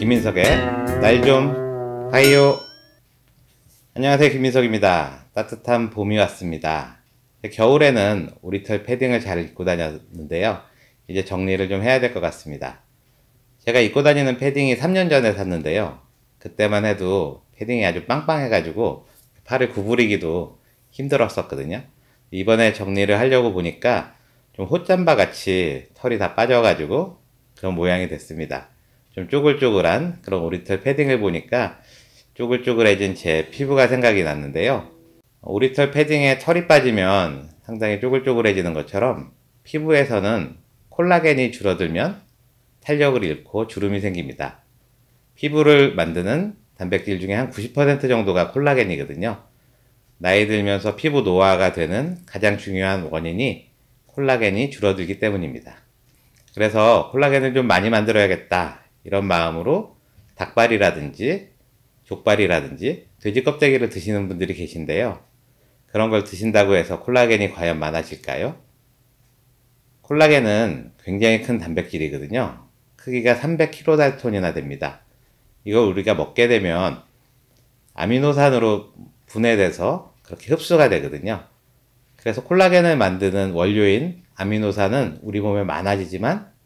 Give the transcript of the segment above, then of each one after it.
김민석의 날 좀 봐요. 안녕하세요, 김민석입니다. 따뜻한 봄이 왔습니다. 겨울에는 오리털 패딩을 잘 입고 다녔는데요, 이제 정리를 좀 해야 될 것 같습니다. 제가 입고 다니는 패딩이 3년 전에 샀는데요, 그때만 해도 패딩이 아주 빵빵해 가지고 팔을 구부리기도 힘들었었거든요. 이번에 정리를 하려고 보니까 좀 헛잠바 같이 털이 다 빠져 가지고 그런 모양이 됐습니다. 좀 쪼글쪼글한 그런 오리털 패딩을 보니까 쪼글쪼글해진 제 피부가 생각이 났는데요, 오리털 패딩에 털이 빠지면 상당히 쪼글쪼글해지는 것처럼 피부에서는 콜라겐이 줄어들면 탄력을 잃고 주름이 생깁니다. 피부를 만드는 단백질 중에 한 90% 정도가 콜라겐이거든요. 나이 들면서 피부 노화가 되는 가장 중요한 원인이 콜라겐이 줄어들기 때문입니다. 그래서 콜라겐을 좀 많이 만들어야겠다, 이런 마음으로 닭발이라든지 족발이라든지 돼지 껍데기를 드시는 분들이 계신데요, 그런 걸 드신다고 해서 콜라겐이 과연 많아질까요? 콜라겐은 굉장히 큰 단백질이거든요. 크기가 300kDalton이나 됩니다. 이걸 우리가 먹게 되면 아미노산으로 분해돼서 그렇게 흡수가 되거든요. 그래서 콜라겐을 만드는 원료인 아미노산은 우리 몸에 많아지지만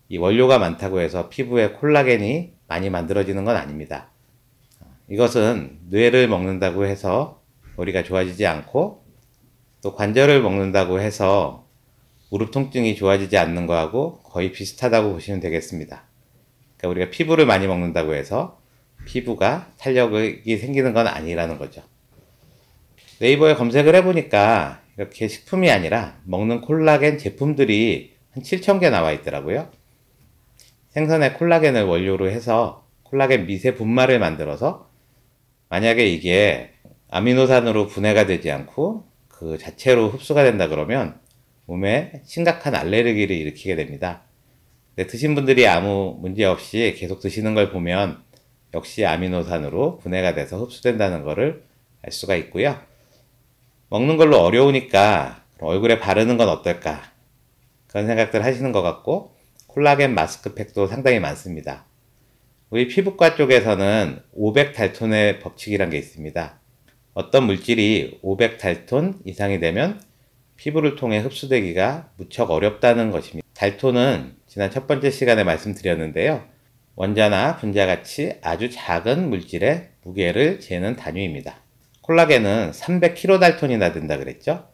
이 원료가 많다고 해서 피부에 콜라겐이 많이 만들어지는 건 아닙니다. 이것은 뇌를 먹는다고 해서 머리가 좋아지지 않고, 또 관절을 먹는다고 해서 무릎 통증이 좋아지지 않는 거하고 거의 비슷하다고 보시면 되겠습니다. 그러니까 우리가 피부를 많이 먹는다고 해서 피부가 탄력이 생기는 건 아니라는 거죠. 네이버에 검색을 해보니까 이렇게 식품이 아니라 먹는 콜라겐 제품들이 한 7,000개 나와 있더라고요. 생선의 콜라겐을 원료로 해서 콜라겐 미세 분말을 만들어서, 만약에 이게 아미노산으로 분해가 되지 않고 그 자체로 흡수가 된다 그러면 몸에 심각한 알레르기를 일으키게 됩니다. 근데 드신 분들이 아무 문제 없이 계속 드시는 걸 보면 역시 아미노산으로 분해가 돼서 흡수된다는 것을 알 수가 있고요. 먹는 걸로 어려우니까 얼굴에 바르는 건 어떨까, 그런 생각들 하시는 것 같고, 콜라겐 마스크팩도 상당히 많습니다. 우리 피부과 쪽에서는 500달톤의 법칙이란 게 있습니다. 어떤 물질이 500달톤 이상이 되면 피부를 통해 흡수되기가 무척 어렵다는 것입니다. 달톤은 지난 첫 번째 시간에 말씀드렸는데요, 원자나 분자같이 아주 작은 물질의 무게를 재는 단위입니다. 콜라겐은 300kDalton이나 된다 그랬죠?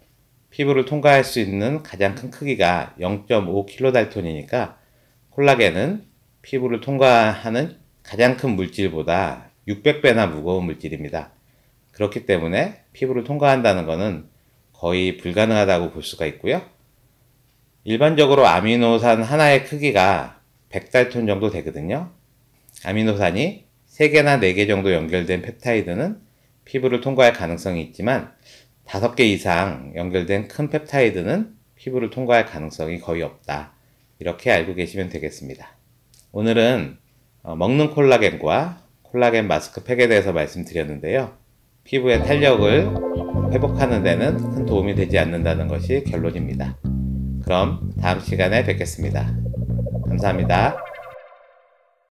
피부를 통과할 수 있는 가장 큰 크기가 0.5kDalton이니까 콜라겐은 피부를 통과하는 가장 큰 물질보다 600배나 무거운 물질입니다. 그렇기 때문에 피부를 통과한다는 것은 거의 불가능하다고 볼 수가 있고요. 일반적으로 아미노산 하나의 크기가 100달톤 정도 되거든요. 아미노산이 3개나 4개 정도 연결된 펩타이드는 피부를 통과할 가능성이 있지만 5개 이상 연결된 큰 펩타이드는 피부를 통과할 가능성이 거의 없다, 이렇게 알고 계시면 되겠습니다. 오늘은 먹는 콜라겐과 콜라겐 마스크팩에 대해서 말씀드렸는데요, 피부의 탄력을 회복하는 데는 큰 도움이 되지 않는다는 것이 결론입니다. 그럼 다음 시간에 뵙겠습니다. 감사합니다.